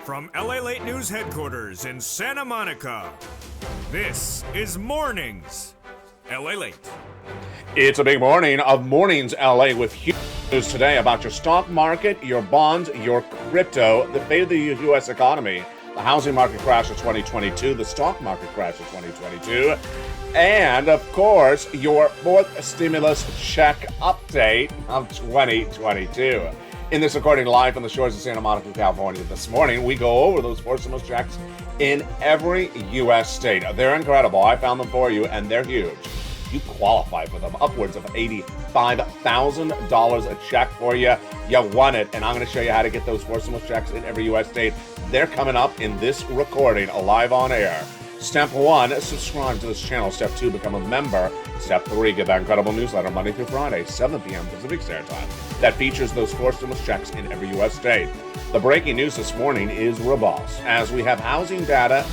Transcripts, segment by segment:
From LALATE News headquarters in Santa Monica, this is Mornings LALATE. It's a big morning of Mornings LA with huge news today about your stock market, your bonds, your crypto, the fate of the U.S. economy, the housing market crash of 2022, the stock market crash of 2022, and, of course, your fourth stimulus check update of 2022. In this recording live from the shores of Santa Monica, California this morning, we go over those four stimulus checks in every U.S. state. They're incredible. I found them for you, and they're huge. You qualify for them. Upwards of $85,000 a check for you. You won it, and I'm going to show you how to get those four stimulus checks in every U.S. state. They're coming up in this recording, live on air. Step 1, subscribe to this channel. Step 2, become a member. Step 3, get that incredible newsletter Monday through Friday, 7 p.m. Pacific Standard Time. That features those four stimulus checks in every U.S. state. The breaking news this morning is robust, as we have housing data,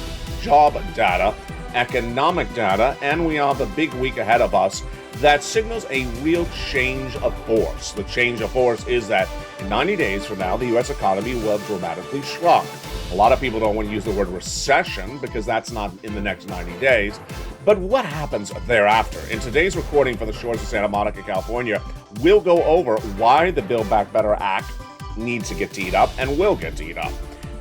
job data, economic data, and we have a big week ahead of us that signals a real change of force. The change of force is that in 90 days from now, the U.S. economy will dramatically shrunk. A lot of people don't want to use the word recession because that's not in the next 90 days. But what happens thereafter? In today's recording from the shores of Santa Monica, California, we'll go over why the Build Back Better Act needs to get teed up and will get teed up.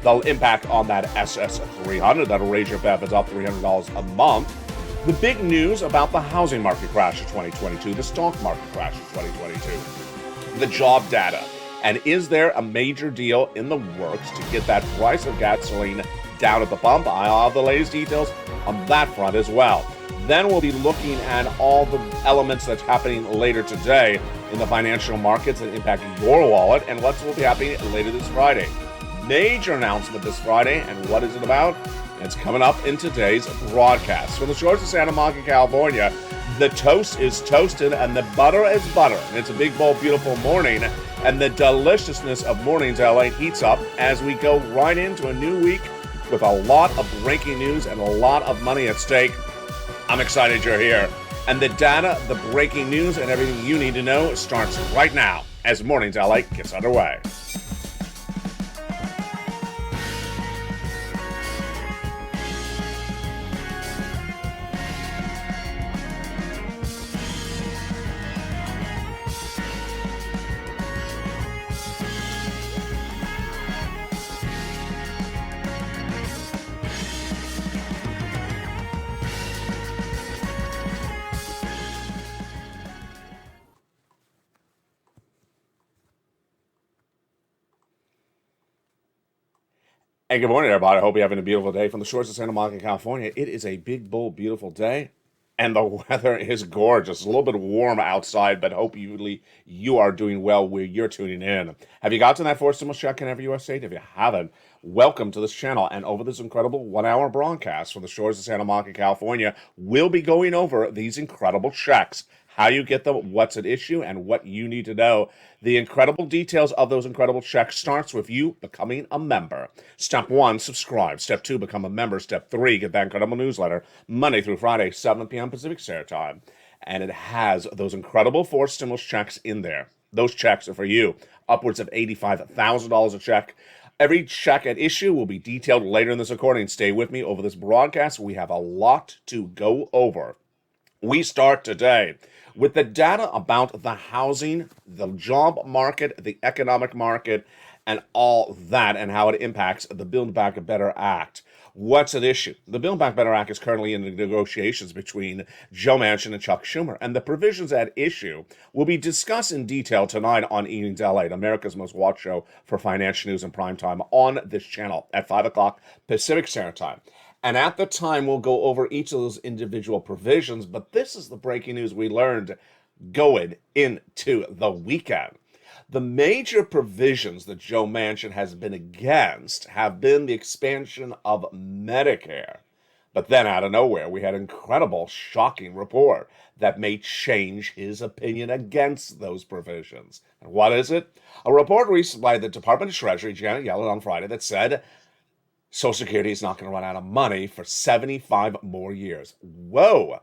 The impact on that SS300, that'll raise your benefits up $300 a month. The big news about the housing market crash of 2022, the stock market crash of 2022, the job data. And is there a major deal in the works to get that price of gasoline down at the pump? I'll have the latest details on that front as well. Then we'll be looking at all the elements that's happening later today in the financial markets that impact your wallet and what will be happening later this Friday. Major announcement this Friday, and what is it about? It's coming up in today's broadcast. From the shores of Santa Monica, California, the toast is toasted and the butter is butter. And it's a big, bold, beautiful morning, and the deliciousness of Mornings LA heats up as we go right into a new week with a lot of breaking news and a lot of money at stake. I'm excited you're here. And the data, the breaking news, and everything you need to know starts right now as Mornings LA gets underway. Hey, good morning, everybody. I hope you're having a beautiful day from the shores of Santa Monica, California. It is a big, bold, beautiful day, and the weather is gorgeous. It's a little bit warm outside, but hopefully you are doing well where you're tuning in. Have you gotten that four stimulus check in every U.S. state? If you haven't, welcome to this channel. And over this incredible one-hour broadcast from the shores of Santa Monica, California, we'll be going over these incredible checks, how you get them, what's at issue, and what you need to know. The incredible details of those incredible checks starts with you becoming a member. Step 1, subscribe. Step 2, become a member. Step 3, get that incredible newsletter Monday through Friday, 7 p.m. Pacific Standard Time. And it has those incredible four stimulus checks in there. Those checks are for you. Upwards of $85,000 a check. Every check at issue will be detailed later in this recording. Stay with me over this broadcast. We have a lot to go over. We start today with the data about the housing, the job market, the economic market, and all that, and how it impacts the Build Back Better Act. What's at issue? The Build Back Better Act is currently in the negotiations between Joe Manchin and Chuck Schumer, and the provisions at issue will be discussed in detail tonight on Evenings LA, America's most watched show for financial news and prime time on this channel at 5 o'clock Pacific Standard Time. And at the time, we'll go over each of those individual provisions, but this is the breaking news we learned going into the weekend. The major provisions that Joe Manchin has been against have been the expansion of Medicare. But then out of nowhere, we had an incredible, shocking report that may change his opinion against those provisions. And what is it? A report released by the Department of Treasury, Janet Yellen, on Friday that said Social Security is not going to run out of money for 75 more years. Whoa,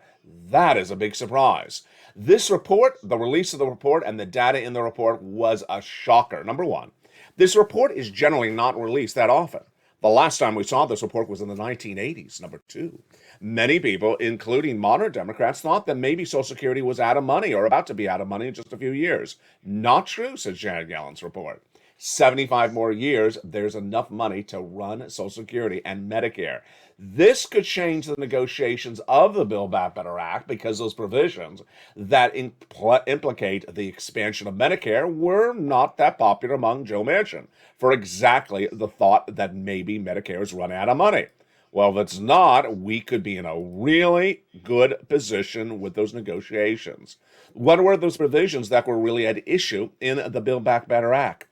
that is a big surprise. This report, the release of the report and the data in the report was a shocker. Number one, this report is generally not released that often. The last time we saw this report was in the 1980s, number two. Many people, including modern Democrats, thought that maybe Social Security was out of money or about to be out of money in just a few years. Not true, says Janet Yellen's report. 75 more years, there's enough money to run Social Security and Medicare. This could change the negotiations of the Build Back Better Act because those provisions that implicate the expansion of Medicare were not that popular among Joe Manchin for exactly the thought that maybe Medicare is running out of money. Well, if it's not, we could be in a really good position with those negotiations. What were those provisions that were really at issue in the Build Back Better Act?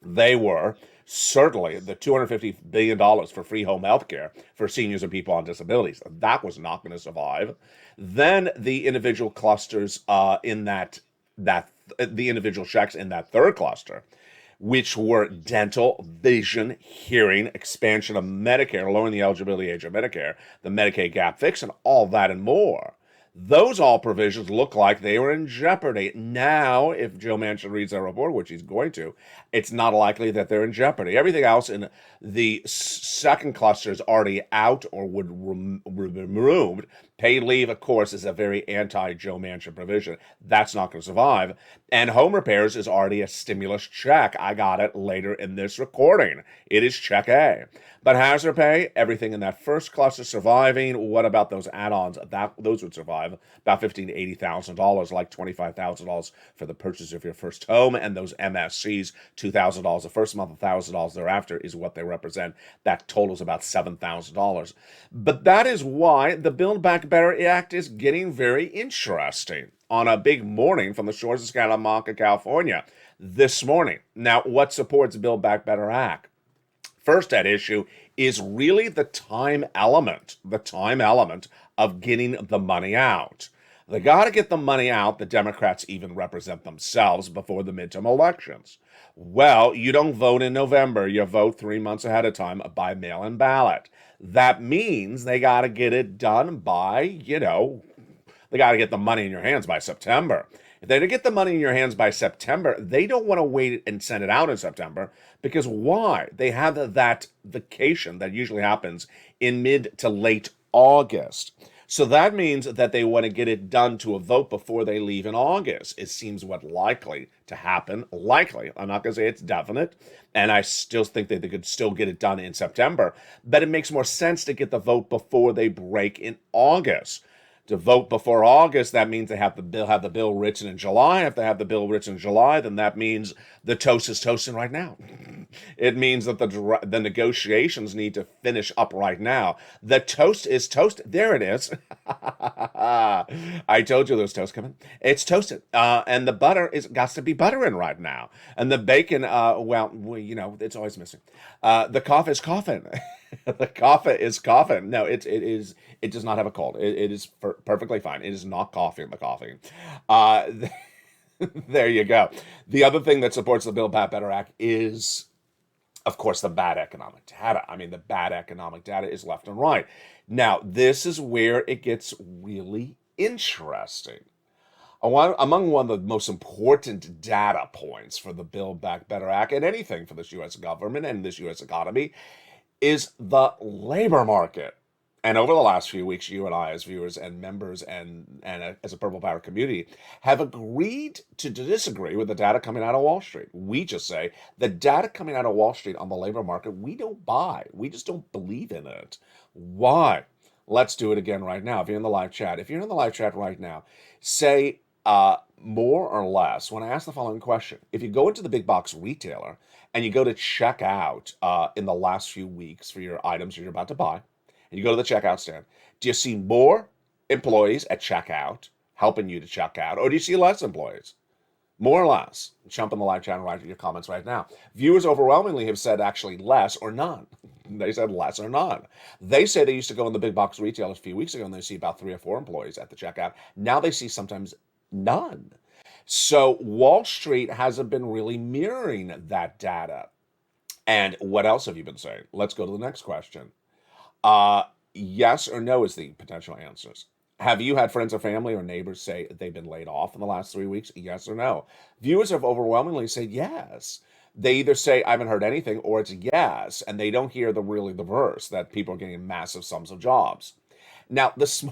They were certainly the $250 billion for free home health care for seniors and people on disabilities. That was not going to survive. Then the individual clusters the individual checks in that third cluster, which were dental, vision, hearing, expansion of Medicare, lowering the eligibility age of Medicare, the Medicaid gap fix, and all that and more. Those all provisions look like they were in jeopardy. Now, if Joe Manchin reads that report, which he's going to, it's not likely that they're in jeopardy. Everything else in the second cluster is already out or would removed. Paid leave, of course, is a very anti-Joe Manchin provision. That's not going to survive. And home repairs is already a stimulus check. I got it later in this recording. It is check A. But hazard pay, everything in that first cluster surviving. What about those add-ons? Those would survive. About $15,000 to $80,000, like $25,000 for the purchase of your first home, and those MSCs, $2,000 the first month, $1,000 thereafter is what they represent. That totals about $7,000. But that is why the Build Back Better Act is getting very interesting. On a big morning from the shores of Santa California this morning. Now, what supports Build Back Better Act? First at issue is really the time element of getting the money out. They got to get the money out. The Democrats even represent themselves before the midterm elections. Well, you don't vote in November. You vote 3 months ahead of time by mail-in ballot. That means they got to get it done by, they got to get the money in your hands by September. If they get the money in your hands by September, they don't want to wait and send it out in September because why? They have that vacation that usually happens in mid to late August. So that means that they want to get it done to a vote before they leave in August. It seems what likely to happen. Likely. I'm not going to say it's definite. And I still think that they could still get it done in September. But it makes more sense to get the vote before they break in August. To vote before August, that means they have the bill written in July. If they have the bill written in July, then that means the toast is toasting right now. It means that the negotiations need to finish up right now. The toast is toasted. There it is. I told you there was toast coming. It's toasted. And the butter got to be buttering right now. And the bacon, it's always missing. The coffee is coughing. The coffee is coughing. No, it does not have a cold. It is perfectly fine. It is not coughing the coffee. There you go. The other thing that supports the Build Back Better Act is, of course, the bad economic data. I mean, the bad economic data is left and right. Now, this is where it gets really interesting. Among one of the most important data points for the Build Back Better Act and anything for this U.S. government and this U.S. economy is the labor market. And over the last few weeks, you and I, as viewers and members and as a Purple Power community, have agreed to disagree with the data coming out of Wall Street. We just say the data coming out of Wall Street on the labor market, we don't buy. We just don't believe in it. Why? Let's do it again right now. If you're in the live chat, right now, say more or less when I ask the following question. If you go into the big box retailer and you go to check out in the last few weeks for your items you're about to buy, and you go to the checkout stand, do you see more employees at checkout helping you to check out, or do you see less employees? More or less? Jump in the live chat and write your comments right now. Viewers overwhelmingly have said actually less or none. They said less or none. They say they used to go in the big box retailers a few weeks ago and they see about 3 or 4 employees at the checkout. Now they see sometimes none. So Wall Street hasn't been really mirroring that data. And what else have you been saying? Let's go to the next question. Yes or no is the potential answers. Have you had friends or family or neighbors say they've been laid off in the last 3 weeks? Yes or no? Viewers have overwhelmingly said yes. They either say, I haven't heard anything, or it's yes, and they don't hear the verse that people are getting massive sums of jobs. Now, this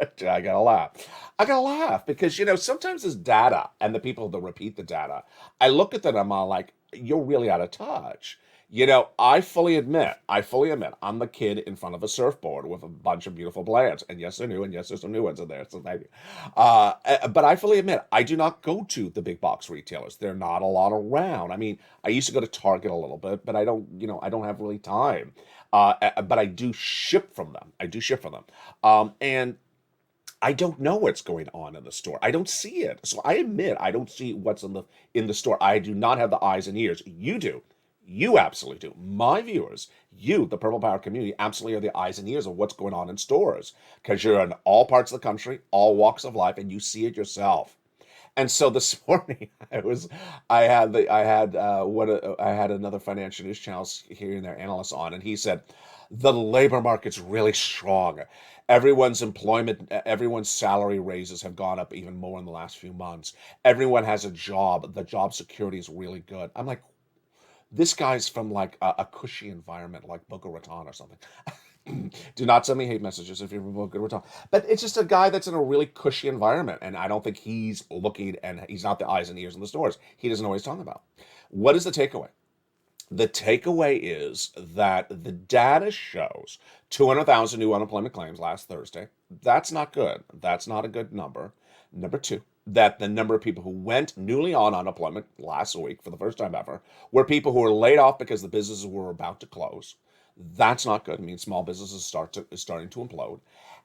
I gotta laugh. I gotta laugh because sometimes this data and the people that repeat the data, I look at them, I'm all like, you're really out of touch. I fully admit, I'm the kid in front of a surfboard with a bunch of beautiful plants, and yes, they're new, and yes, there's some new ones in there. So thank you. But I fully admit, I do not go to the big box retailers. They're not a lot around. I mean, I used to go to Target a little bit, but I don't have really time. But I do ship from them. I do ship from them. And I don't know what's going on in the store. I don't see it. So I admit I don't see what's in the store. I do not have the eyes and ears. You do. You absolutely do. My viewers, you, the Purple Power community, absolutely are the eyes and ears of what's going on in stores because you're in all parts of the country, all walks of life, and you see it yourself. And so this morning, I had another financial news channel hearing their analysts on, and he said, the labor market's really strong. Everyone's salary raises have gone up even more in the last few months. Everyone has a job. The job security is really good. I'm like, this guy's from like a cushy environment like Boca Raton or something. Do not send me hate messages if you're from Boca Raton. But it's just a guy that's in a really cushy environment, and I don't think he's looking, and he's not the eyes and ears in the stores. He doesn't know what he's talking about. What is the takeaway? The takeaway is that the data shows 200,000 new unemployment claims last Thursday. That's not good. That's not a good number. Number two, that the number of people who went newly on unemployment last week for the first time ever were people who were laid off because the businesses were about to close. That's not good. It means small businesses is starting to implode.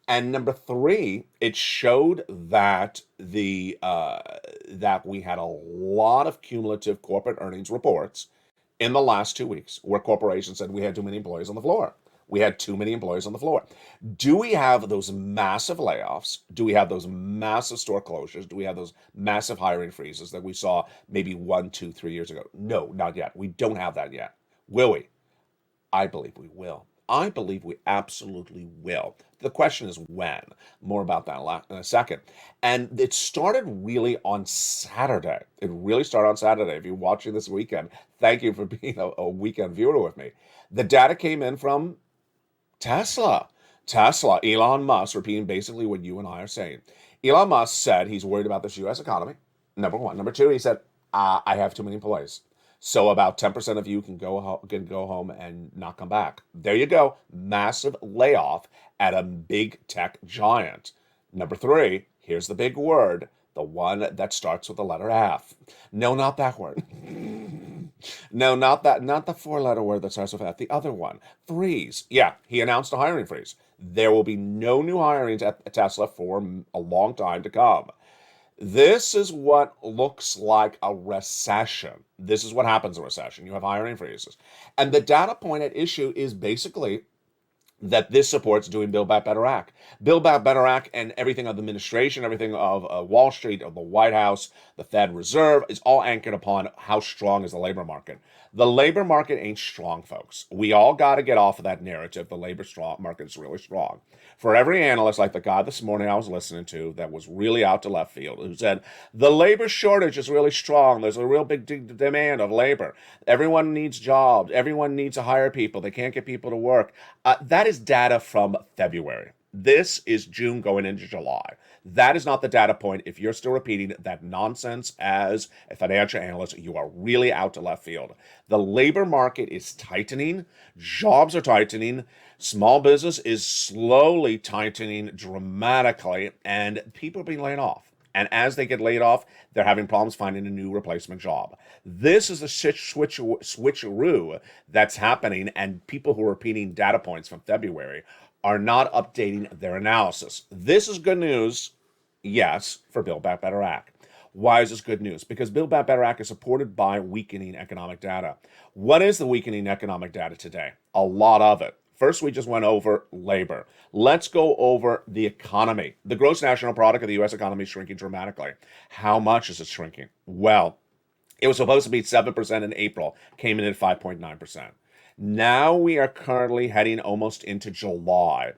And number three, it showed that that we had a lot of cumulative corporate earnings reports in the last 2 weeks where corporations said we had too many employees on the floor. We had too many employees on the floor. Do we have those massive layoffs? Do we have those massive store closures? Do we have those massive hiring freezes that we saw maybe 1, 2, 3 years ago? No, not yet. We don't have that yet. Will we? I believe we will. I believe we absolutely will. The question is when. More about that in a second. And it started really on Saturday. It really started on Saturday. If you're watching this weekend, thank you for being a weekend viewer with me. The data came in from Tesla. Tesla, Elon Musk, repeating basically what you and I are saying. Elon Musk said he's worried about this U.S. economy, number one. Number two, he said, I have too many employees. So about 10% of you can go home and not come back. There you go. Massive layoff at a big tech giant. Number three, here's the big word, the one that starts with the letter F. No, not that word. No, not the four-letter word that starts with F. The other one, freeze. Yeah, he announced a hiring freeze. There will be no new hirings at Tesla for a long time to come. This is what looks like a recession. This is what happens in a recession. You have hiring freezes. And the data point at issue is basically that this supports doing Build Back Better Act. Build Back Better Act and everything of the administration, everything of Wall Street, of the White House, the Fed Reserve, is all anchored upon how strong is the labor market. The labor market ain't strong, folks. We all got to get off of that narrative. The labor market is really strong. For every analyst, like the guy this morning I was listening to that was really out to left field, who said, the labor shortage is really strong. There's a real big demand of labor. Everyone needs jobs. Everyone needs to hire people. They can't get people to work. That is data from February. This is June going into July. That is not the data point. If you're still repeating that nonsense as a financial analyst, you are really out to left field. The labor market is tightening. Jobs are tightening. Small business is slowly tightening dramatically, and people are being laid off. And as they get laid off, they're having problems finding a new replacement job. This is the switcheroo that's happening, and people who are repeating data points from February are not updating their analysis. This is good news, yes, for Build Back Better Act. Why is this good news? Because Build Back Better Act is supported by weakening economic data. What is the weakening economic data today? A lot of it. First, we just went over labor. Let's go over the economy. The gross national product of the U.S. economy is shrinking dramatically. How much is it shrinking? Well, it was supposed to be 7% in April, came in at 5.9%. Now we are currently heading almost into July.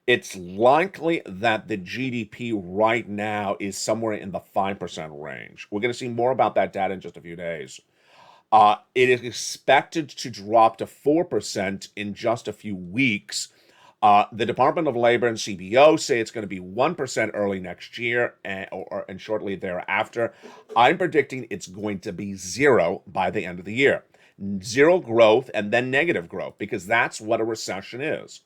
It's likely that the GDP right now is somewhere in the 5% range. We're going to see more about that data in just a few days. It is expected to drop to 4% in just a few weeks. The Department of Labor and CBO say it's going to be 1% early next year and shortly thereafter. I'm predicting it's going to be zero by the end of the year. Zero growth and then negative growth, because that's what a recession is.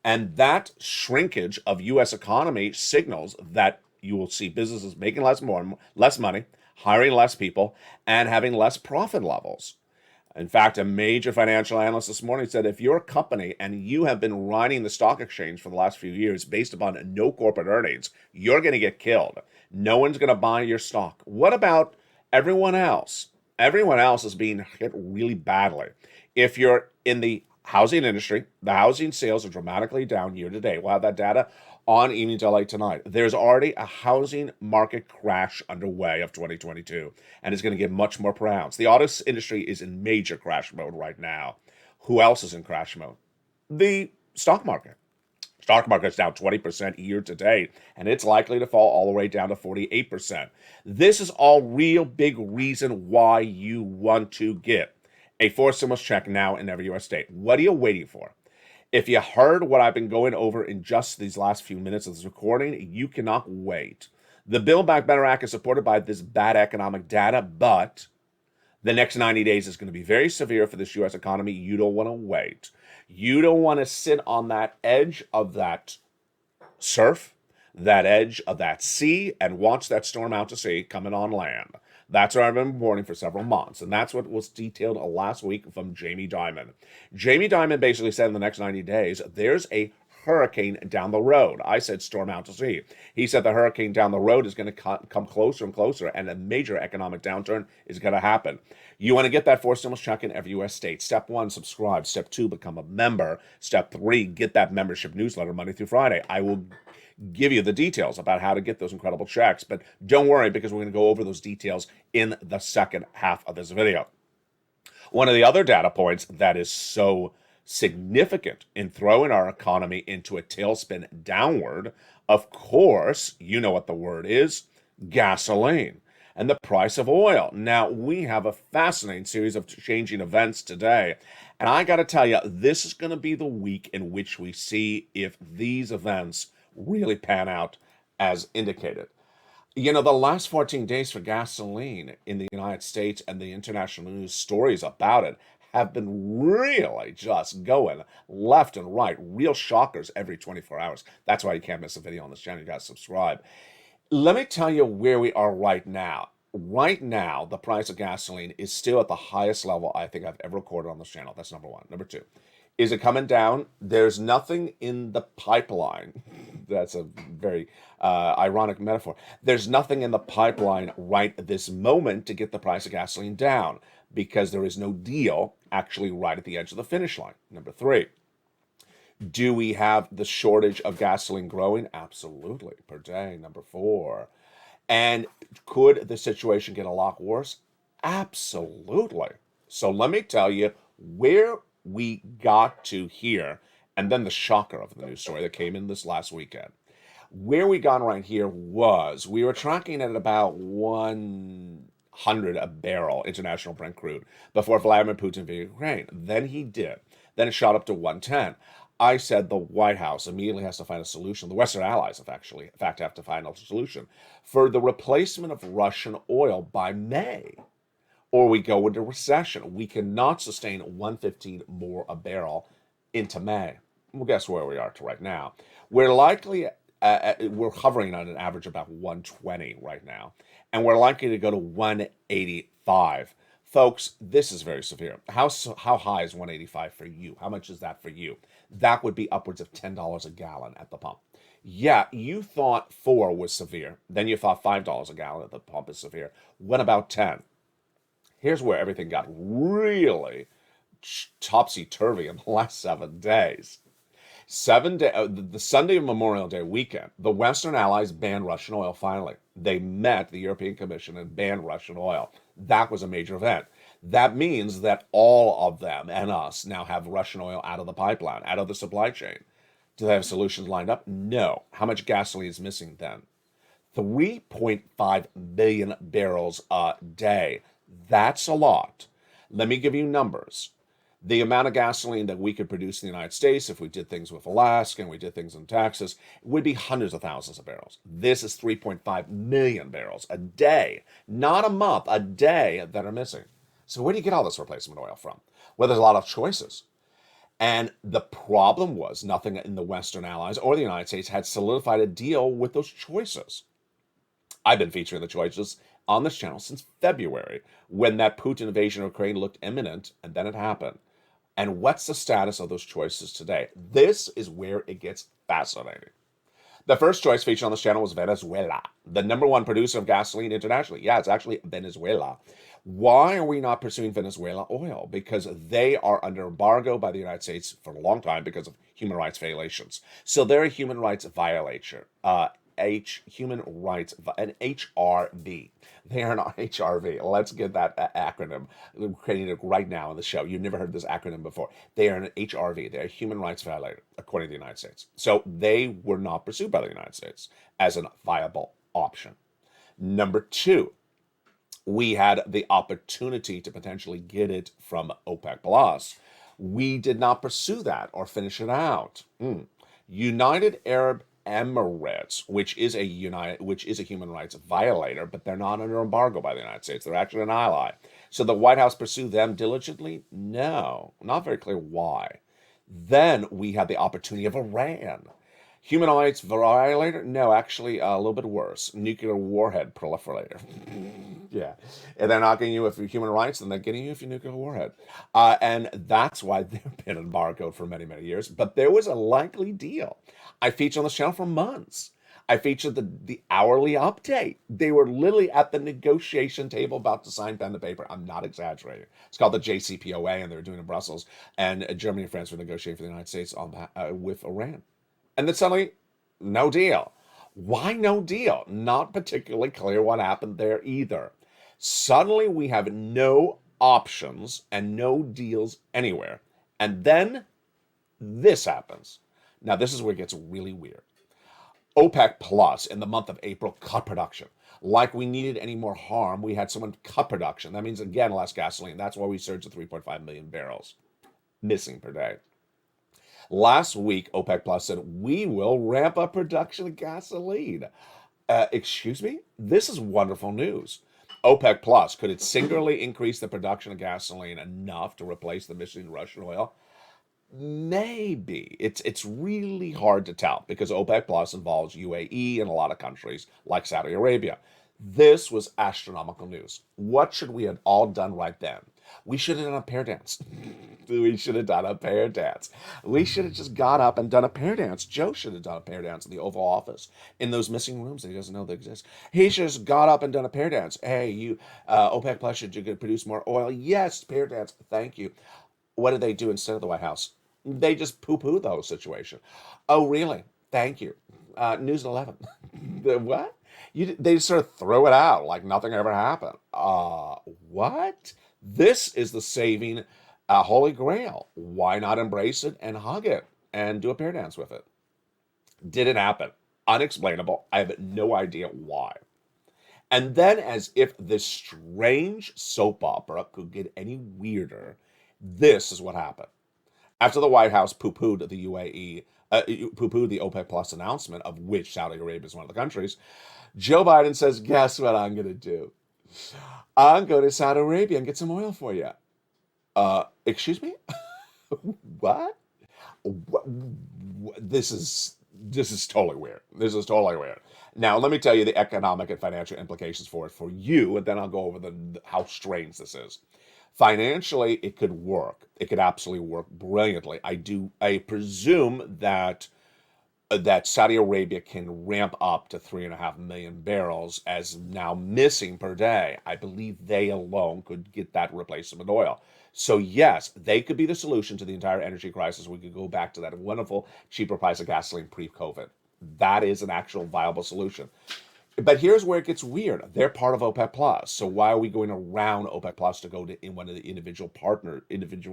And that shrinkage of U.S. economy signals that you will see businesses making less money, hiring less people, and having less profit levels. In fact, a major financial analyst this morning said if you're a company and you have been riding the stock exchange for the last few years based upon no corporate earnings, you're going to get killed. No one's going to buy your stock. What about everyone else? Everyone else is being hit really badly. If you're in the housing industry, the housing sales are dramatically down year to date. We'll have that data on Evening Delight tonight. There's already a housing market crash underway of 2022, and it's going to get much more pronounced. The auto industry is in major crash mode right now. Who else is in crash mode? The stock market. Stock market's down 20% year to date, and it's likely to fall all the way down to 48%. This is all real big reason why you want to get a forced stimulus check now in every U.S. state. What are you waiting for? If you heard what I've been going over in just these last few minutes of this recording, you cannot wait. The Build Back Better Act is supported by this bad economic data, but the next 90 days is going to be very severe for this U.S. economy. You don't want to wait. You don't want to sit on that edge of that surf, that edge of that sea, and watch that storm out to sea coming on land. That's what I've been warning for several months, and that's what was detailed last week from Jamie Dimon. Jamie Dimon basically said in the next 90 days, there's a hurricane down the road. I said storm out to sea. He said the hurricane down the road is going to come closer and closer, and a major economic downturn is going to happen. You want to get that forced stimulus check in every U.S. state. Step 1, subscribe. Step 2, become a member. Step 3, get that membership newsletter Monday through Friday. I will give you the details about how to get those incredible checks, but don't worry, because we're going to go over those details in the second half of this video. One of the other data points that is so significant in throwing our economy into a tailspin downward, of course, you know what the word is, gasoline and the price of oil. Now, we have a fascinating series of changing events today, and I got to tell you, this is going to be the week in which we see if these events really pan out as indicated. You know, the last 14 days for gasoline in the United States and the international news stories about it have been really just going left and right. Real shockers every 24 hours. That's why you can't miss a video on this channel. You got to subscribe. Let me tell you where we are right now. Right now, the price of gasoline is still at the highest level I think I've ever recorded on this channel. That's number one. Number two, is it coming down? There's nothing in the pipeline. That's a very ironic metaphor. There's nothing in the pipeline right this moment to get the price of gasoline down, because there is no deal actually right at the edge of the finish line. Number three, do we have the shortage of gasoline growing? Absolutely, per day. Number four, and could the situation get a lot worse? Absolutely. So let me tell you where we got to here, and then the shocker of the news story that came in this last weekend. Where we got right here was we were tracking at about 100 a barrel international Brent crude before Vladimir Putin invaded Ukraine. Then he did. Then it shot up to 110. I said the White House immediately has to find a solution. The Western allies have actually, in fact, have to find a solution for the replacement of Russian oil by May, or we go into recession. We cannot sustain 115 more a barrel into May. Well, guess where we are to right now? We're likely, we're hovering on an average about 120 right now, and we're likely to go to 185. Folks, this is very severe. How high is 185 for you? How much is that for you? That would be upwards of $10 a gallon at the pump. Yeah, you thought 4 was severe. Then you thought $5 a gallon at the pump is severe. What about 10? Here's where everything got really topsy-turvy in the last 7 days. The Sunday of Memorial Day weekend, the Western allies banned Russian oil finally. They met the European Commission and banned Russian oil. That was a major event. That means that all of them and us now have Russian oil out of the pipeline, out of the supply chain. Do they have solutions lined up? No. How much gasoline is missing then? 3.5 billion barrels a day. That's a lot. Let me give you numbers. The amount of gasoline that we could produce in the United States, if we did things with Alaska and we did things in Texas, would be hundreds of thousands of barrels. This is 3.5 million barrels a day, not a month, a day that are missing. So where do you get all this replacement oil from? Well, there's a lot of choices. And the problem was nothing in the Western Allies or the United States had solidified a deal with those choices. I've been featuring the choices on this channel since February, when that Putin invasion of Ukraine looked imminent, and then it happened. And what's the status of those choices today? This is where it gets fascinating. The first choice featured on this channel was Venezuela, the number one producer of gasoline internationally. Yeah, it's actually Venezuela. Why are we not pursuing Venezuela oil? Because they are under embargo by the United States for a long time because of human rights violations. So they're a human rights violator. Human rights, an HRV. They are not HRV. Let's get that acronym. We're creating it right now in the show. You've never heard this acronym before. They are an HRV. They're a human rights violator, according to the United States. So they were not pursued by the United States as a viable option. Number two, we had the opportunity to potentially get it from OPEC Plus. We did not pursue that or finish it out. United Arab Emirates, which is a human rights violator, but they're not under embargo by the United States. They're actually an ally. So the White House pursued them diligently? No, not very clear why. Then we had the opportunity of Iran. Human rights violator? No, actually a little bit worse. Nuclear warhead proliferator. Yeah. And they're not getting you for human rights, then they're getting you for nuclear warhead. And that's why they've been embargoed for many, many years. But there was a likely deal. I featured on the channel for months. I featured the hourly update. They were literally at the negotiation table about to sign pen to paper. I'm not exaggerating. It's called the JCPOA, and they were doing it in Brussels. And Germany and France were negotiating for the United States with Iran. And then suddenly, no deal. Why no deal? Not particularly clear what happened there either. Suddenly we have no options and no deals anywhere. And then this happens. Now this is where it gets really weird. OPEC Plus in the month of April cut production. Like we needed any more harm, we had someone cut production. That means, again, less gasoline. That's why we surged to 3.5 million barrels missing per day. Last week, OPEC Plus said, we will ramp up production of gasoline. Excuse me? This is wonderful news. OPEC Plus, could it singularly increase the production of gasoline enough to replace the missing Russian oil? Maybe. It's really hard to tell because OPEC Plus involves UAE and a lot of countries like Saudi Arabia. This was astronomical news. What should we have all done right then? We should have done a pair dance. We should have done a pair dance. We should have just got up and done a pair dance. Joe should have done a pair dance in the Oval Office in those missing rooms that he doesn't know they exist. He should have just got up and done a pair dance. Hey, you, OPEC Plus, should you produce more oil? Yes, pair dance. Thank you. What did they do instead of the White House? They just poo-poo the whole situation. Oh, really? Thank you. News at 11. What? They just sort of throw it out like nothing ever happened. What? This is the saving holy grail. Why not embrace it and hug it and do a pair dance with it? Did it happen? Unexplainable. I have no idea why. And then, as if this strange soap opera could get any weirder, this is what happened. After the White House poo-pooed the UAE, poo-pooed the OPEC Plus announcement, of which Saudi Arabia is one of the countries, Joe Biden says, guess what I'm going to do? I'm going to Saudi Arabia and get some oil for you. Excuse me? What? This is totally weird. This is totally weird. Now, let me tell you the economic and financial implications for it for you, and then I'll go over how strange this is. Financially, it could work. It could absolutely work brilliantly. I presume that Saudi Arabia can ramp up to 3.5 million barrels as now missing per day. I believe they alone could get that replacement oil. So yes, they could be the solution to the entire energy crisis. We could go back to that wonderful cheaper price of gasoline pre-COVID. That is an actual viable solution. But here's where it gets weird. They're part of OPEC Plus. So why are we going around OPEC Plus to go to in one of the individual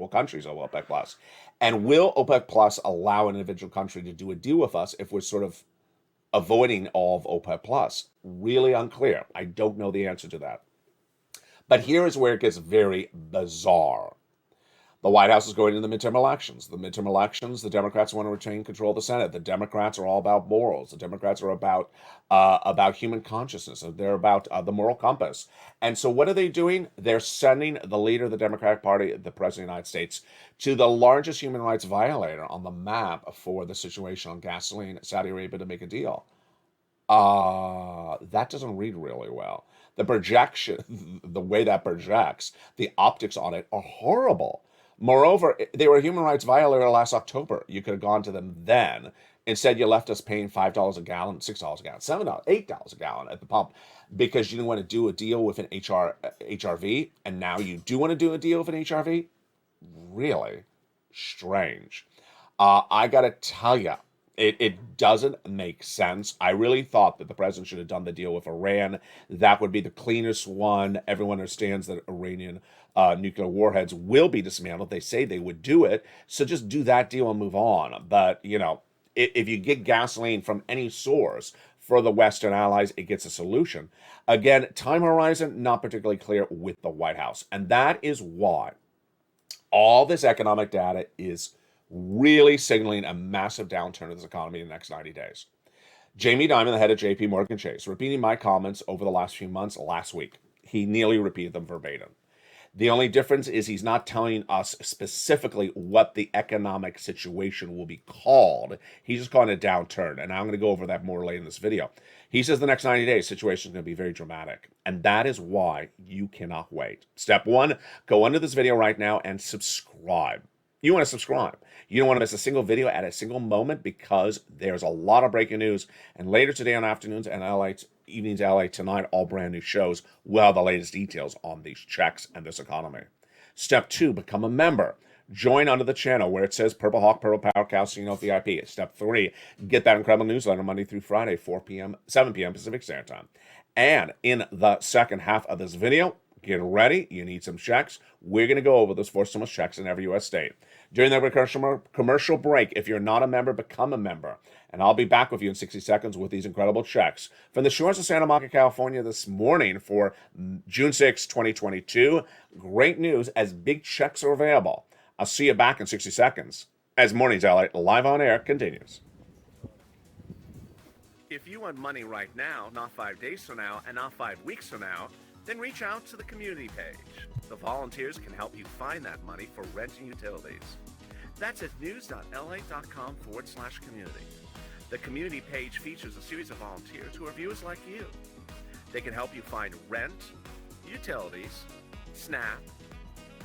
countries of OPEC Plus? And will OPEC Plus allow an individual country to do a deal with us if we're sort of avoiding all of OPEC Plus? Really unclear. I don't know the answer to that. But here is where it gets very bizarre. The White House is going into the midterm elections. The midterm elections, the Democrats want to retain control of the Senate. The Democrats are all about morals. The Democrats are about human consciousness. They're about the moral compass. And so, what are they doing? They're sending the leader of the Democratic Party, the President of the United States, to the largest human rights violator on the map for the situation on gasoline, Saudi Arabia, to make a deal. That doesn't read really well. The projection, the way that projects, the optics on it are horrible. Moreover, they were a human rights violator last October. You could have gone to them then. Instead, you left us paying $5 a gallon, $6 a gallon, $7, $8 a gallon at the pump because you didn't want to do a deal with an HRV, and now you do want to do a deal with an HRV? Really strange. I gotta tell you, it doesn't make sense. I really thought that the president should have done the deal with Iran. That would be the cleanest one. Everyone understands that Iranian nuclear warheads will be dismantled. They say they would do it. So just do that deal and move on. But, if you get gasoline from any source for the Western allies, it gets a solution. Again, time horizon, not particularly clear with the White House. And that is why all this economic data is really signaling a massive downturn of this economy in the next 90 days. Jamie Dimon, the head of JP Morgan Chase, repeating my comments over the last few months last week. He nearly repeated them verbatim. The only difference is he's not telling us specifically what the economic situation will be called. He's just calling it a downturn, and I'm going to go over that more later in this video. He says the next 90 days, situation is going to be very dramatic, and that is why you cannot wait. Step one, go under this video right now and subscribe. You want to subscribe. You don't want to miss a single video at a single moment because there's a lot of breaking news. And later today on afternoons and evenings LA tonight, all brand new shows will have the latest details on these checks and this economy. Step two, become a member. Join under the channel where it says Purple Hawk, Purple Power Cow, so you know VIP. Step three, get that incredible newsletter Monday through Friday, 7 p.m. Pacific Standard Time. And in the second half of this video, get ready. You need some checks. We're going to go over those 4 stimulus checks in every U.S. state. During that commercial break, if you're not a member, become a member. And I'll be back with you in 60 seconds with these incredible checks. From the shores of Santa Monica, California this morning for June 6, 2022. Great news as big checks are available. I'll see you back in 60 seconds as Mornings LA Live on Air continues. If you want money right now, not 5 days from now, and not 5 weeks from now, then reach out to the community page. The volunteers can help you find that money for rent and utilities. That's at news.la.com/community. The community page features a series of volunteers who are viewers like you. They can help you find rent, utilities, SNAP,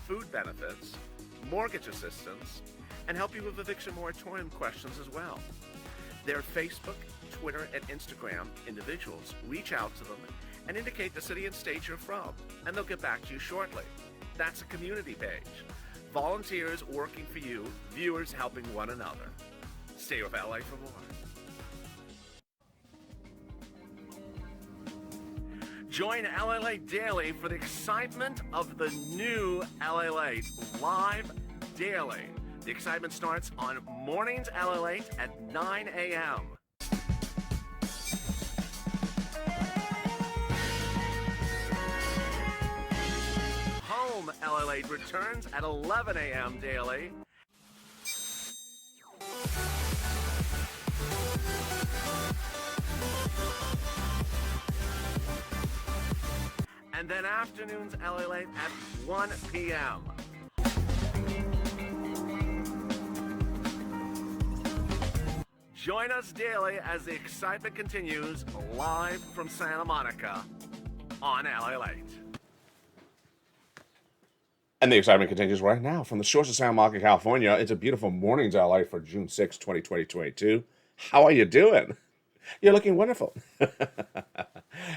food benefits, mortgage assistance, and help you with eviction moratorium questions as well. Their Facebook, Twitter, and Instagram individuals reach out to them and indicate the city and state you're from, and they'll get back to you shortly. That's a community page. Volunteers working for you, viewers helping one another. Stay with LA for more. Join LALATE Daily for the excitement of the new LALATE live daily. The excitement starts on Mornings LALATE at 9 a.m. Home LALATE returns at 11 a.m. daily. And then afternoons LALATE at 1 p.m. Join us daily as the excitement continues live from Santa Monica on LALATE. And the excitement continues right now from the shores of Santa Monica, California. It's a beautiful Mornings LA for June 6, 2022. How are you doing? You're looking wonderful.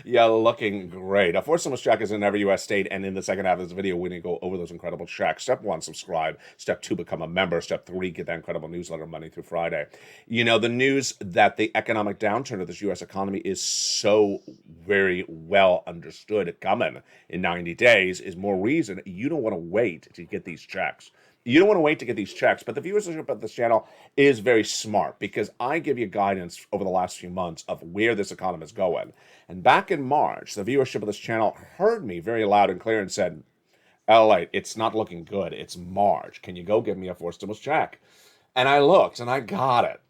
You're looking great. A 4 stimulus check is in every U.S. state, and in the second half of this video, we're going to go over those incredible checks. Step 1, subscribe. Step 2, become a member. Step 3, get that incredible newsletter Monday through Friday. You know, the news that the economic downturn of this U.S. economy is so very well understood coming in 90 days is more reason you don't want to wait to get these checks. You don't want to wait to get these checks, but the viewership of this channel is very smart because I give you guidance over the last few months of where this economy is going. And back in March, the viewership of this channel heard me very loud and clear and said, LALATE, it's not looking good. It's March. Can you go give me a 4 stimulus check? And I looked and I got it.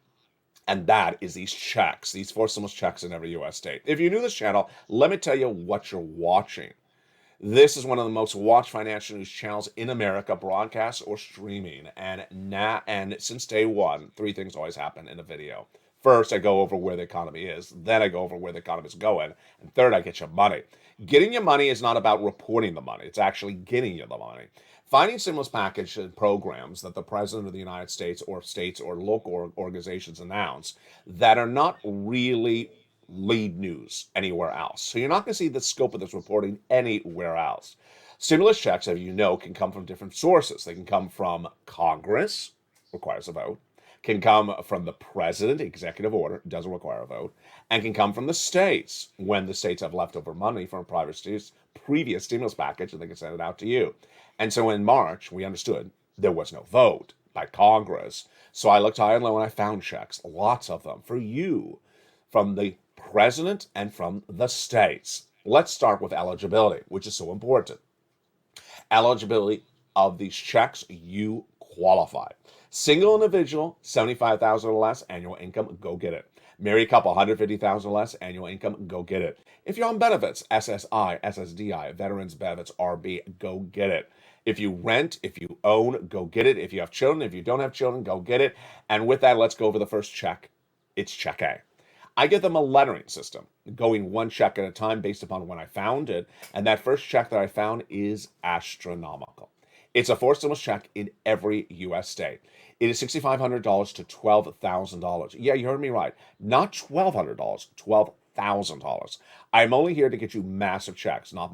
And that is these checks, these 4 stimulus checks in every U.S. state. If you're new to this channel, let me tell you what you're watching. This is one of the most watched financial news channels in America, broadcast or streaming. And since day one, 3 things always happen in a video. First, I go over where the economy is. Then I go over where the economy is going. And third, I get your money. Getting your money is not about reporting the money. It's actually getting you the money. Finding stimulus package and programs that the President of the United States or local organizations announce that are not really lead news anywhere else. So you're not going to see the scope of this reporting anywhere else. Stimulus checks, as you know, can come from different sources. They can come from Congress, requires a vote, can come from the president, executive order, doesn't require a vote, and can come from the states when the states have leftover money from a previous stimulus package and they can send it out to you. And so in March, we understood there was no vote by Congress. So I looked high and low and I found checks, lots of them, for you, from the president and from the states. Let's start with eligibility, which is so important. Eligibility of these checks, you qualify. Single individual, $75,000 or less annual income, go get it. Married couple, $150,000 or less annual income, go get it. If you're on benefits, SSI, SSDI, Veterans Benefits, RB, go get it. If you rent, if you own, go get it. If you have children, if you don't have children, go get it. And with that, let's go over the first check. It's check A. I give them a lettering system, going 1 check at a time based upon when I found it. And that first check that I found is astronomical. It's a 4 stimulus check in every U.S. state. It is $6,500 to $12,000. Yeah, you heard me right. Not $1,200, $12,000. I'm only here to get you massive checks, not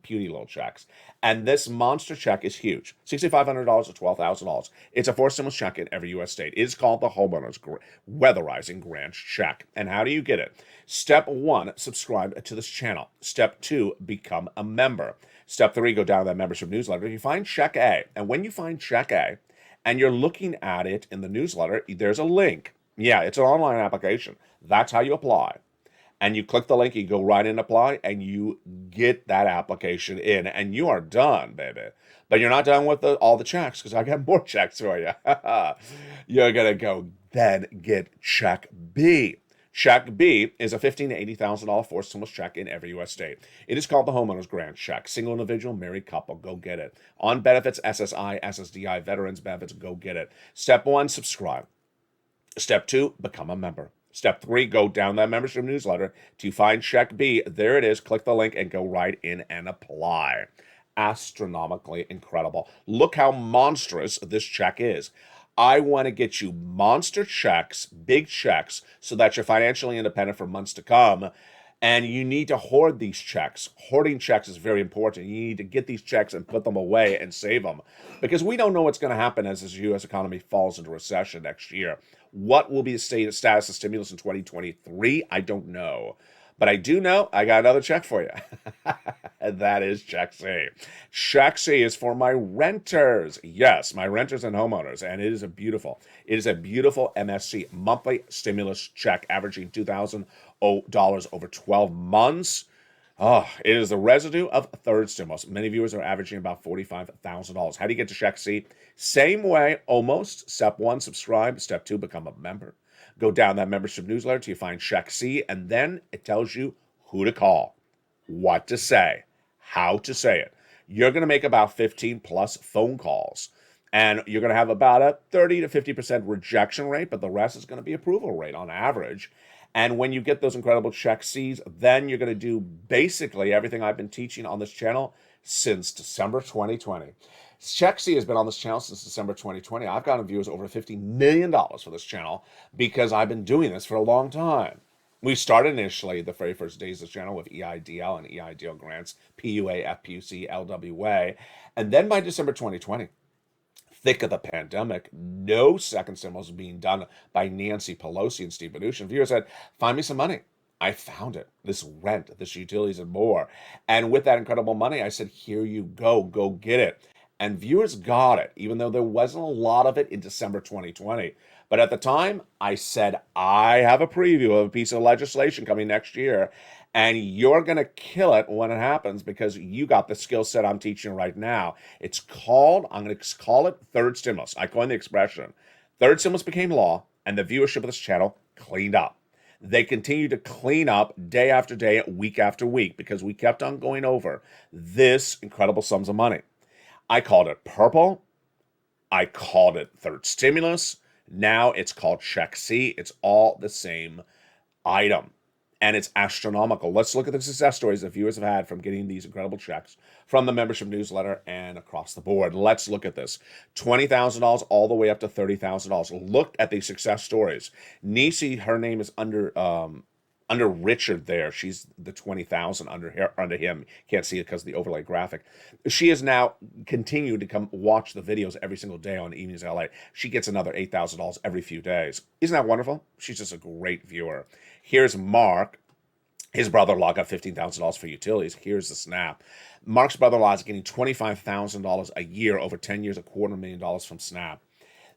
puny little checks. And this monster check is huge. $6,500 to $12,000. It's a 4 stimulus check in every U.S. state. It is called the Homeowners Weatherizing Grant Check. And how do you get it? Step 1, subscribe to this channel. Step 2, become a member. Step 3, go down to that membership newsletter. You find check A. And when you find check A, and you're looking at it in the newsletter, there's a link. Yeah, it's an online application. That's how you apply. And you click the link, you go right in, apply, and you get that application in, and you are done, baby. But you're not done with all the checks, because I got more checks for you. You're going to go then get check B. Check B is a $15,000 to $80,000 4 stimulus check in every U.S. state. It is called the Homeowners Grant Check. Single individual, married couple, go get it. On benefits, SSI, SSDI, Veterans Benefits, go get it. Step 1, subscribe. Step 2, become a member. Step 3, go down that membership newsletter to find check B. There it is. Click the link and go right in and apply. Astronomically incredible. Look how monstrous this check is. I want to get you monster checks, big checks, so that you're financially independent for months to come. And you need to hoard these checks. Hoarding checks is very important. You need to get these checks and put them away and save them. Because we don't know what's going to happen as this U.S. economy falls into recession next year. What will be the status of stimulus in 2023? I don't know. But I do know I got another check for you. And that is check C. Check C is for my renters. Yes, my renters and homeowners. And it is a beautiful MSC monthly stimulus check averaging $2,000 over 12 months. Oh, it is the residue of third stimulus. Many viewers are averaging about $45,000. How do you get to check C? Same way, almost. Step 1, subscribe. Step 2, become a member. Go down that membership newsletter till you find check C, and then it tells you who to call, what to say, how to say it. You're going to make about 15 plus phone calls, and you're going to have about a 30 to 50% rejection rate, but the rest is going to be approval rate on average. And when you get those incredible check C's, then you're going to do basically everything I've been teaching on this channel since December 2020. Check C has been on this channel since December 2020. I've gotten viewers over $50 million for this channel because I've been doing this for a long time. We started initially the very first days of this channel with EIDL and EIDL grants, PUA, FPUC, LWA. And then by December 2020, thick of the pandemic, no second stimulus was being done by Nancy Pelosi and Steve Mnuchin. Viewers said, find me some money. I found it. This rent, this utilities, and more. And with that incredible money, I said, here you go. Go get it. and viewers got it, even though there wasn't a lot of it in December 2020. But at the time, I said, I have a preview of a piece of legislation coming next year, and you're going to kill it when it happens because you got the skill set I'm teaching right now. I'm going to call it third stimulus. I coined the expression. Third stimulus became law, and the viewership of this channel cleaned up. They continue to clean up day after day, week after week, because we kept on going over this incredible sums of money. I called it purple. I called it third stimulus. Now it's called Check C. It's all the same item, and it's astronomical. Let's look at the success stories that viewers have had from getting these incredible checks from the membership newsletter and across the board. Let's look at this. $20,000 all the way up to $30,000. Look at these success stories. Nisi, her name is under Richard there. She's the 20,000 under him. Can't see it because of the overlay graphic. She has now continued to come watch the videos every single day on Evenings LA. She gets another $8,000 every few days. Isn't that wonderful? She's just a great viewer. Here's Mark. His brother-in-law got $15,000 for utilities. Here's the snap. Mark's brother-in-law is getting $25,000 a year over 10 years, $250,000 from Snap.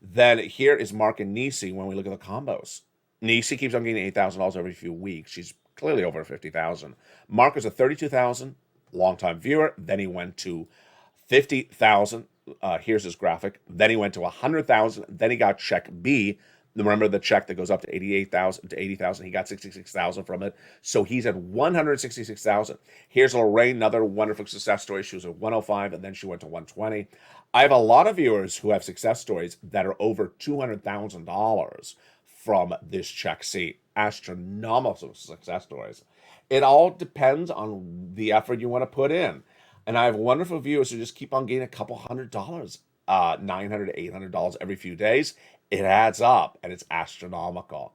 Then here is Mark and Nisi when we look at the combos. Nisi keeps on getting $8,000 every few weeks. She's clearly over $50,000. Mark is a $32,000 longtime viewer. Then he went to $50,000. Here's his graphic. Then he went to $100,000. Then he got check B. Remember the check that goes up to $88,000 to $80,000. He got $66,000 from it. So he's at $166,000. Here's Lorraine, another wonderful success story. She was at 105 and then she went to 120. I have a lot of viewers who have success stories that are over $200,000 from this check C. Astronomical success stories. It all depends on the effort you want to put in. And I have wonderful viewers who just keep on getting a couple $100, $900 to $800 every few days. It adds up, and it's astronomical.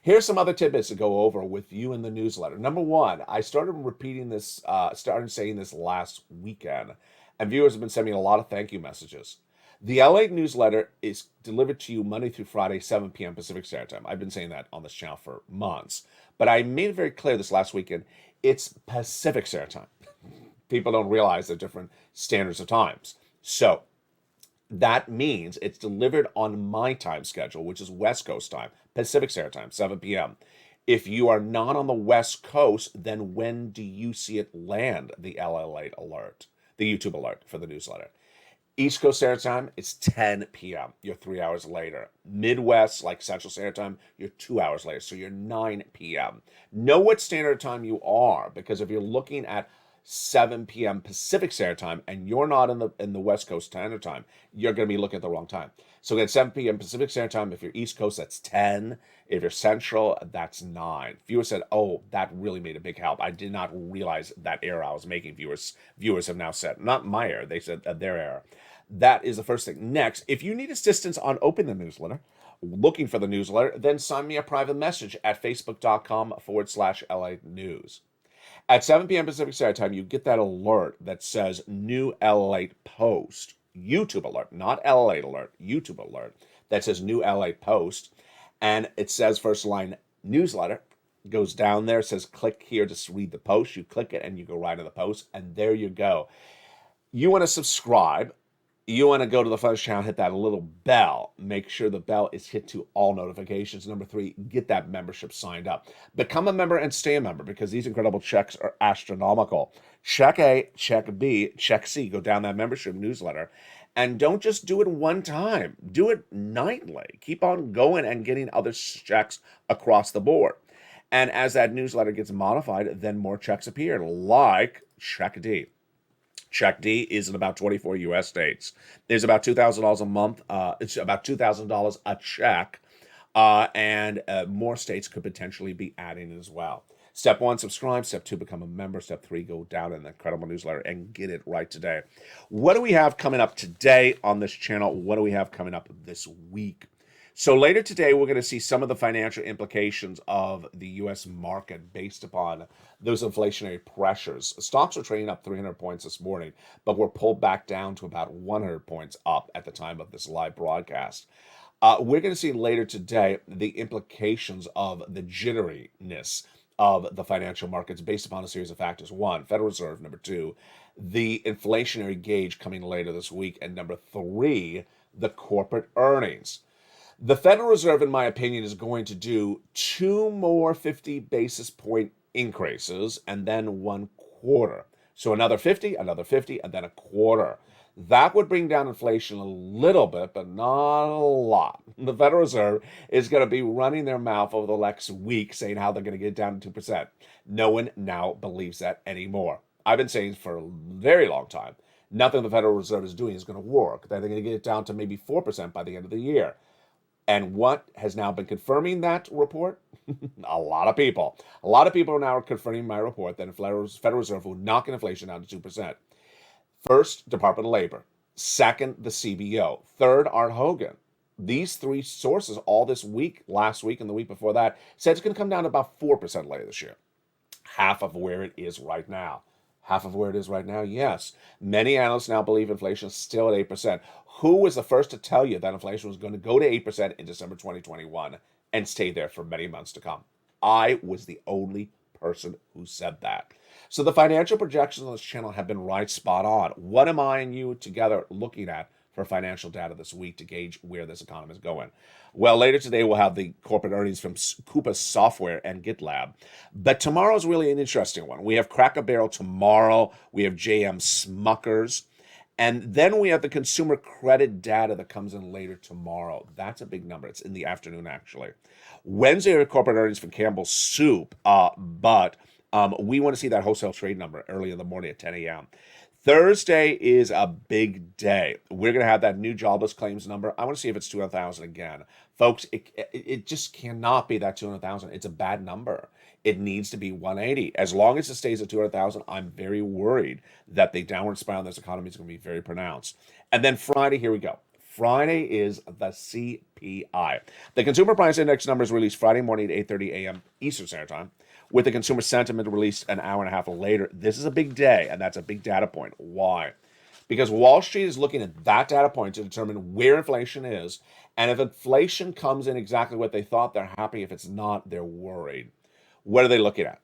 Here's some other tidbits to go over with you in the newsletter. Number one, I started repeating this, started saying this last weekend, and viewers have been sending me a lot of thank you messages. The LA newsletter is delivered to you Monday through Friday, 7 p.m. Pacific Standard Time. I've been saying that on this channel for months, but I made it very clear this last weekend, it's Pacific Standard Time. People don't realize the different standards of times. So that means it's delivered on my time schedule, which is West Coast time, Pacific Standard Time, 7 p.m. If you are not on the West Coast, then when do you see it land, the LALATE alert, the YouTube alert for the newsletter? East Coast Standard Time, it's 10 p.m. You're 3 hours later. Midwest, like Central Standard Time, you're 2 hours later. So you're 9 p.m. Know what standard time you are, because if you're looking at 7 p.m. Pacific Standard Time and you're not in the West Coast Standard Time, you're going to be looking at the wrong time. So at 7 p.m. Pacific Standard Time, if you're East Coast, that's 10. If you're Central, that's 9. Viewers said, oh, that really made a big help. I did not realize that error I was making. Viewers have now said, not my error, they said their error. That is the first thing. Next, if you need assistance on opening the newsletter, looking for the newsletter, then send me a private message at facebook.com/LA News. At 7 p.m. Pacific Standard Time, you get that alert that says new LALATE post. YouTube alert, not LALATE alert, YouTube alert that says new LALATE post. And it says first line newsletter. Goes down there, says click here to read the post. You click it and you go right to the post. And there you go. You want to subscribe. You want to go to the first channel, hit that little bell. Make sure the bell is hit to all notifications. Number 3, get that membership signed up. Become a member and stay a member because these incredible checks are astronomical. Check A, check B, check C. Go down that membership newsletter. And don't just do it one time. Do it nightly. Keep on going and getting other checks across the board. And as that newsletter gets modified, then more checks appear, like check D. Check D is in about 24 U.S. states. There's about $2,000 a month. It's about $2,000 a check. And more states could potentially be adding it as well. Step 1, subscribe. Step 2, become a member. Step 3, go down in the incredible newsletter and get it right today. What do we have coming up today on this channel? What do we have coming up this week? So later today, we're going to see some of the financial implications of the U.S. market based upon those inflationary pressures. Stocks are trading up 300 points this morning, but we're pulled back down to about 100 points up at the time of this live broadcast. We're going to see later today the implications of the jitteriness of the financial markets based upon a series of factors. One, Federal Reserve. Number two, the inflationary gauge coming later this week. And number three, the corporate earnings. The Federal Reserve, in my opinion, is going to do two more 50 basis point increases and then 1/4. So another 50, and then a quarter. That would bring down inflation a little bit, but not a lot. The Federal Reserve is going to be running their mouth over the next week saying how they're going to get it down to 2%. No one now believes that anymore. I've been saying for a very long time, nothing the Federal Reserve is doing is going to work. They're going to get it down to maybe 4% by the end of the year. And what has now been confirming that report? A lot of people. A lot of people are now confirming my report that the Federal Reserve will knock inflation down to 2%. First, Department of Labor. Second, the CBO. Third, Art Hogan. These three sources all this week, last week and the week before that, said it's going to come down to about 4% later this year. Half of where it is right now. Half of where it is right now, yes. Many analysts now believe inflation is still at 8%. Who was the first to tell you that inflation was going to go to 8% in December 2021 and stay there for many months to come? I was the only person who said that. So the financial projections on this channel have been right spot on. What am I and you together looking at for financial data this week to gauge where this economy is going? Well, later today we'll have the corporate earnings from Coupa Software and GitLab. But tomorrow's really an interesting one. We have Cracker Barrel tomorrow. We have JM Smuckers. And then we have the consumer credit data that comes in later tomorrow. That's a big number. It's in the afternoon, actually. Wednesday, we have corporate earnings from Campbell's Soup. But we want to see that wholesale trade number early in the morning at 10 a.m. Thursday is a big day. We're going to have that new jobless claims number. I want to see if it's 200,000 again. Folks, it just cannot be that 200,000. It's a bad number. It needs to be 180. As long as it stays at 200,000, I'm very worried that the downward spiral in this economy is going to be very pronounced. And then Friday, here we go. Friday is the CPI. The Consumer Price Index number is released Friday morning at 8:30 a.m. Eastern Standard Time, with the consumer sentiment released an hour and a half later. This is a big day, and that's a big data point. Why? Because Wall Street is looking at that data point to determine where inflation is, and if inflation comes in exactly what they thought, they're happy. If it's not, they're worried. What are they looking at?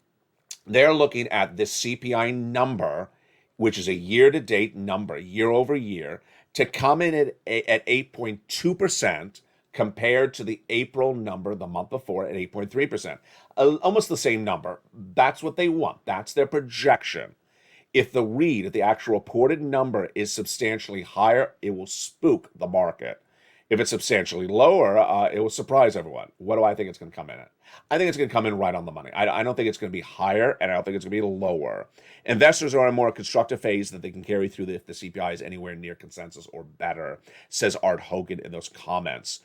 They're looking at this CPI number, which is a year-to-date number, year over year, to come in at 8.2%, compared to the April number the month before at 8.3%. Almost the same number. That's what they want. That's their projection. If the actual reported number is substantially higher, it will spook the market. If it's substantially lower, it will surprise everyone. What do I think it's going to come in at? I think it's going to come in right on the money. I don't think it's going to be higher, and I don't think it's going to be lower. Investors are in a more constructive phase that they can carry through if the CPI is anywhere near consensus or better, says Art Hogan in those comments.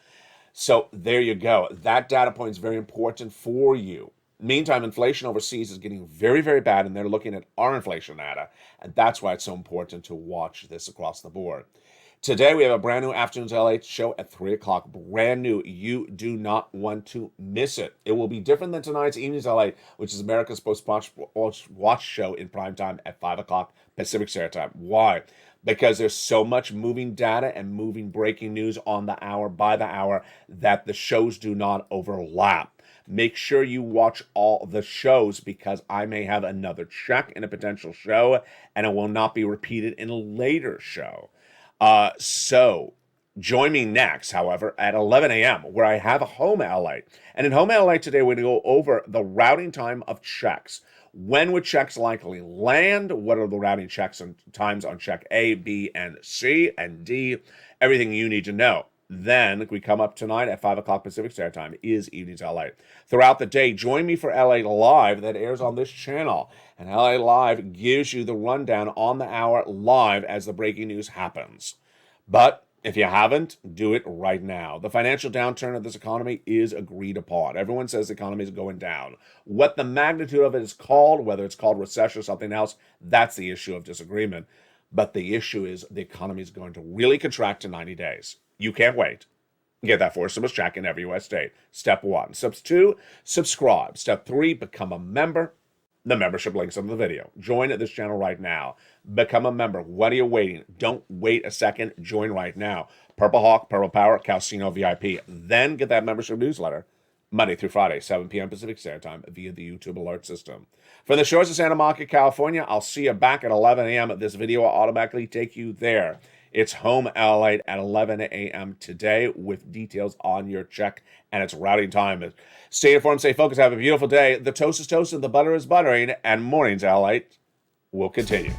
So there you go. That data point is very important for you. Meantime, inflation overseas is getting very, very bad, and they're looking at our inflation data. And that's why it's so important to watch this across the board. Today, we have a brand new Afternoons LALATE show at 3 o'clock. Brand new. You do not want to miss it. It will be different than tonight's Evenings LALATE, which is America's post-watch show in prime time at 5 o'clock Pacific Standard Time. Why? Because there's so much moving data and moving breaking news on the hour by the hour that the shows do not overlap. Make sure you watch all the shows, because I may have another check in a potential show, and it will not be repeated in a later show. So join me next, however, at 11 a.m., where I have a Home LALATE. And in Home LALATE today, we're going to go over the routing time of checks. When would checks likely land? What are the routing checks and times on check A, B, and C, and D? Everything you need to know. Then we come up tonight at 5 o'clock Pacific Standard Time is Evenings LA. Throughout the day, join me for LA Live that airs on this channel. And LA Live gives you the rundown on the hour live as the breaking news happens. But if you haven't, do it right now. The financial downturn of this economy is agreed upon. Everyone says the economy is going down. What the magnitude of it is called, whether it's called recession or something else, that's the issue of disagreement. But the issue is the economy is going to really contract in 90 days. You can't wait. Get that for stimulus check in every U.S. state. Step 1. Step 2, subscribe. Step 3, become a member. The membership link's under the video. Join this channel right now. Become a member. What are you waiting? Don't wait a second. Join right now. Purple Hawk, Purple Power, Calcino VIP. Then get that membership newsletter Monday through Friday, 7 p.m. Pacific Standard Time via the YouTube alert system. From the shores of Santa Monica, California, I'll see you back at 11 a.m. This video will automatically take you there. It's home LALATE at 11 a.m. today with details on your check and its routing time. Stay informed, stay focused, have a beautiful day. The toast is toasted, the butter is buttering, and mornings LALATE will continue.